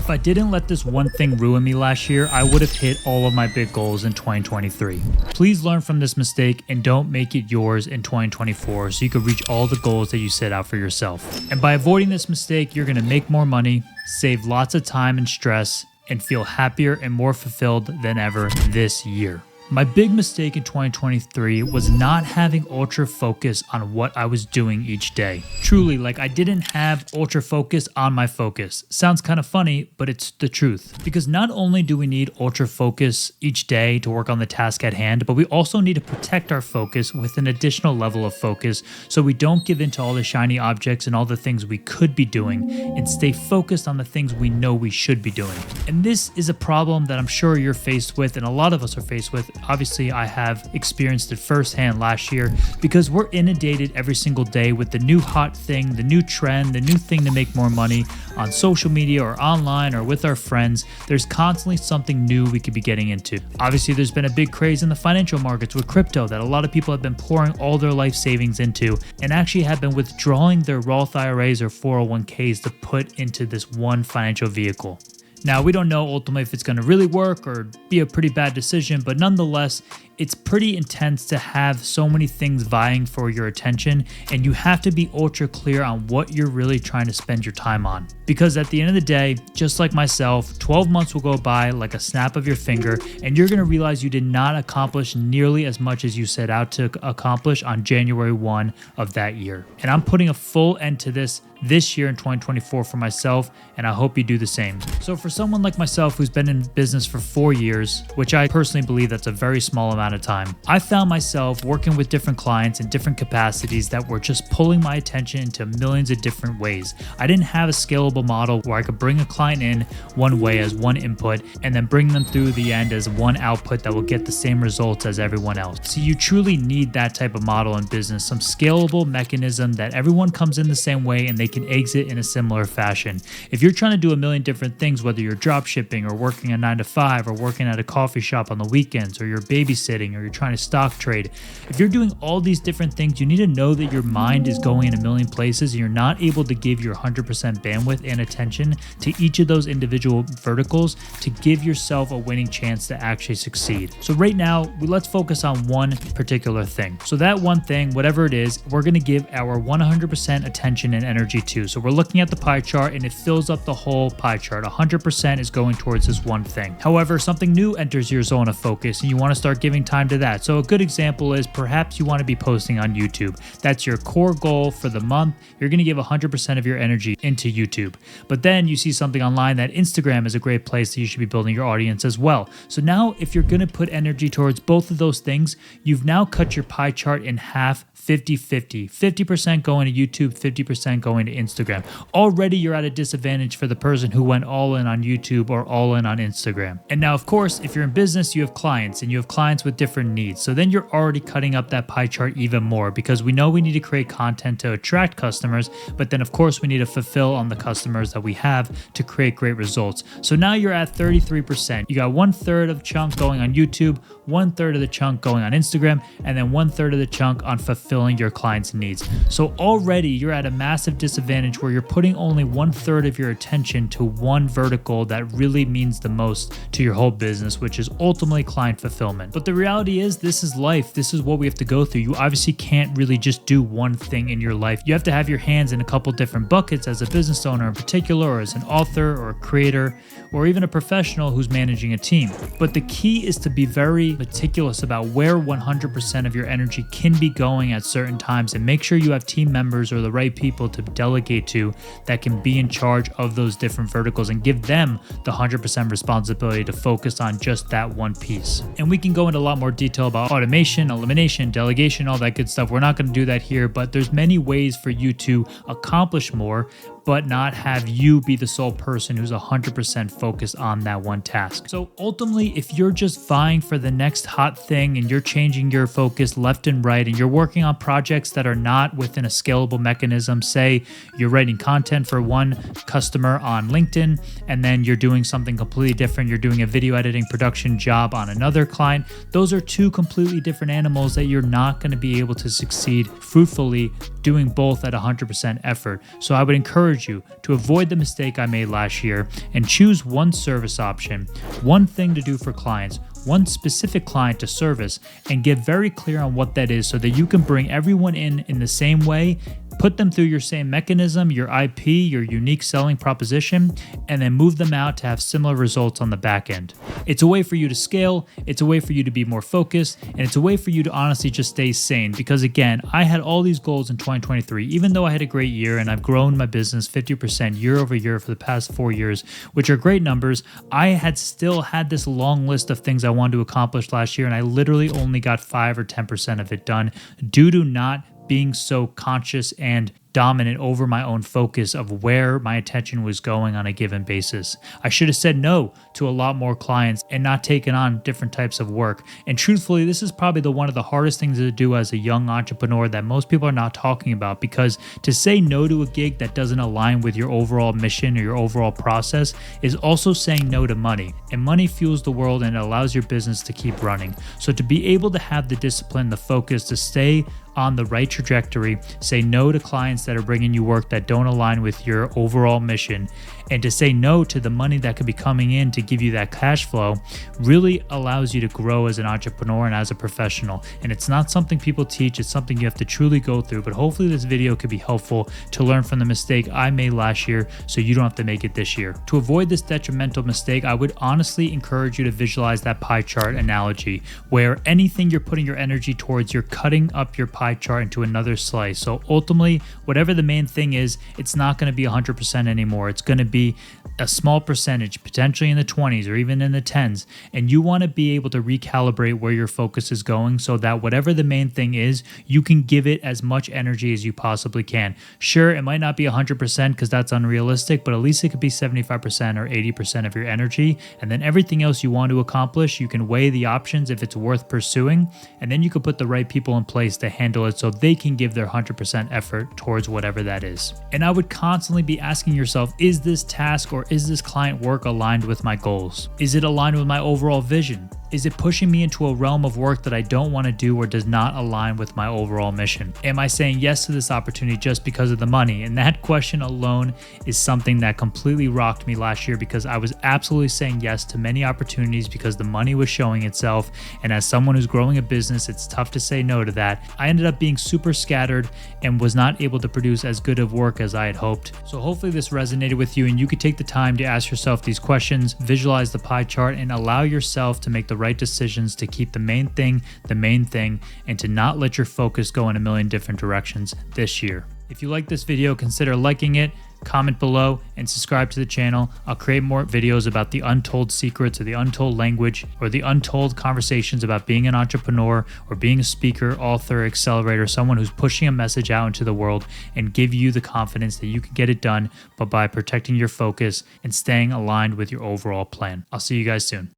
If I didn't let this one thing ruin me last year, I would have hit all of my big goals in 2023. Please learn from this mistake and don't make it yours in 2024 so you can reach all the goals that you set out for yourself. And by avoiding this mistake, you're going to make more money, save lots of time and stress, and feel happier and more fulfilled than ever this year. My big mistake in 2023 was not having ultra focus on what I was doing each day. Truly, I didn't have ultra focus on my focus. Sounds kind of funny, but it's the truth. Because not only do we need ultra focus each day to work on the task at hand, but we also need to protect our focus with an additional level of focus so we don't give in to all the shiny objects and all the things we could be doing and stay focused on the things we know we should be doing. And this is a problem that I'm sure you're faced with and a lot of us are faced with. Obviously, I have experienced it firsthand last year because we're inundated every single day with the new hot thing, the new trend, the new thing to make more money on social media or online or with our friends. There's constantly something new we could be getting into. Obviously, there's been a big craze in the financial markets with crypto that a lot of people have been pouring all their life savings into and actually have been withdrawing their Roth IRAs or 401ks to put into this one financial vehicle. Now, we don't know ultimately if it's going to really work or be a pretty bad decision, but nonetheless, it's pretty intense to have so many things vying for your attention, and you have to be ultra clear on what you're really trying to spend your time on. Because at the end of the day, just like myself, 12 months will go by like a snap of your finger, and you're going to realize you did not accomplish nearly as much as you set out to accomplish on January 1 of that year. And I'm putting a full end to this year in 2024 for myself, and I hope you do the same. So for someone like myself who's been in business for 4 years, which I personally believe that's a very small amount of time, I found myself working with different clients in different capacities that were just pulling my attention into millions of different ways. I didn't have a scalable model where I could bring a client in one way as one input and then bring them through the end as one output that will get the same results as everyone else. So you truly need that type of model in business, some scalable mechanism that everyone comes in the same way and they can exit in a similar fashion. If you're trying to do a million different things, whether you're drop shipping or working a 9 to 5 or working at a coffee shop on the weekends or you're babysitting or you're trying to stock trade, if you're doing all these different things, you need to know that your mind is going in a million places and you're not able to give your 100% bandwidth and attention to each of those individual verticals to give yourself a winning chance to actually succeed. So right now, let's focus on one particular thing. So that one thing, whatever it is, we're going to give our 100% attention and energy to. So we're looking at the pie chart and it fills up the whole pie chart. 100% is going towards this one thing. However, something new enters your zone of focus and you want to start giving time to that. So a good example is perhaps you want to be posting on YouTube. That's your core goal for the month. You're going to give 100% of your energy into YouTube. But then you see something online that Instagram is a great place that you should be building your audience as well. So now if you're going to put energy towards both of those things, you've now cut your pie chart in half, 50-50. 50% going to YouTube, 50% going to Instagram. Already you're at a disadvantage for the person who went all in on YouTube or all in on Instagram. And now, of course, if you're in business, you have clients and you have clients with different needs. So then you're already cutting up that pie chart even more because we know we need to create content to attract customers, but then of course we need to fulfill on the customers that we have to create great results. So now you're at 33%. You got 1/3 of the chunk going on YouTube, 1/3 of the chunk going on Instagram, and then 1/3 of the chunk on fulfilling your clients' needs. So already you're at a massive disadvantage where you're putting only 1/3 of your attention to one vertical that really means the most to your whole business, which is ultimately client fulfillment. But the reality is this is life. This is what we have to go through. You obviously can't really just do one thing in your life. You have to have your hands in a couple different buckets as a business owner in particular, or as an author or a creator, or even a professional who's managing a team. But the key is to be very meticulous about where 100% of your energy can be going at certain times and make sure you have team members or the right people to delegate to that can be in charge of those different verticals and give them the 100% responsibility to focus on just that one piece. And we can go into a lot more detail about automation, elimination, delegation, all that good stuff. We're not going to do that here, but there's many ways for you to accomplish more, but not have you be the sole person who's 100% focused on that one task. So ultimately, if you're just vying for the next hot thing and you're changing your focus left and right and you're working on projects that are not within a scalable mechanism, say you're writing content for one customer on LinkedIn and then you're doing something completely different, you're doing a video editing production job on another client, those are two completely different animals that you're not going to be able to succeed fruitfully doing both at 100% effort. So I would encourage encourage you to avoid the mistake I made last year and choose one service option, one thing to do for clients, one specific client to service, and get very clear on what that is so that you can bring everyone in the same way, put them through your same mechanism, your IP, your unique selling proposition, and then move them out to have similar results on the back end. It's a way for you to scale, it's a way for you to be more focused, and it's a way for you to honestly just stay sane. Because again, I had all these goals in 2023, even though I had a great year and I've grown my business 50% year over year for the past 4 years, which are great numbers. I had still had this long list of things I wanted to accomplish last year, and I literally only got 5 or 10% of it done due to not being so conscious and dominant over my own focus of where my attention was going on a given basis. I should have said no to a lot more clients and not taken on different types of work. And truthfully, this is probably one of the hardest things to do as a young entrepreneur that most people are not talking about, because to say no to a gig that doesn't align with your overall mission or your overall process is also saying no to money. And money fuels the world and it allows your business to keep running. So to be able to have the discipline, the focus to stay on the right trajectory, say no to clients that are bringing you work that don't align with your overall mission, and to say no to the money that could be coming in to give you that cash flow really allows you to grow as an entrepreneur and as a professional. And it's not something people teach, it's something you have to truly go through. But hopefully this video could be helpful to learn from the mistake I made last year so you don't have to make it this year. To avoid this detrimental mistake, I would honestly encourage you to visualize that pie chart analogy, where anything you're putting your energy towards, you're cutting up your pie chart into another slice. So ultimately, whatever the main thing is, it's not going to be 100% anymore. It's going to be a small percentage, potentially in the 20s or even in the 10s. And you want to be able to recalibrate where your focus is going so that whatever the main thing is, you can give it as much energy as you possibly can. Sure, it might not be 100% because that's unrealistic, but at least it could be 75% or 80% of your energy. And then everything else you want to accomplish, you can weigh the options if it's worth pursuing. And then you can put the right people in place to handle it so they can give their 100% effort towards whatever that is. And I would constantly be asking yourself, is this task or is this client work aligned with my goals? Is it aligned with my overall vision? Is it pushing me into a realm of work that I don't want to do or does not align with my overall mission? Am I saying yes to this opportunity just because of the money? And that question alone is something that completely rocked me last year, because I was absolutely saying yes to many opportunities because the money was showing itself. And as someone who's growing a business, it's tough to say no to that. I ended up being super scattered and was not able to produce as good of work as I had hoped. So hopefully this resonated with you and you could take the time to ask yourself these questions, visualize the pie chart, and allow yourself to make the right decisions to keep the main thing, and to not let your focus go in a million different directions this year. If you like this video, consider liking it, comment below, and subscribe to the channel. I'll create more videos about the untold secrets or the untold language or the untold conversations about being an entrepreneur or being a speaker, author, accelerator, someone who's pushing a message out into the world, and give you the confidence that you can get it done, but by protecting your focus and staying aligned with your overall plan. I'll see you guys soon.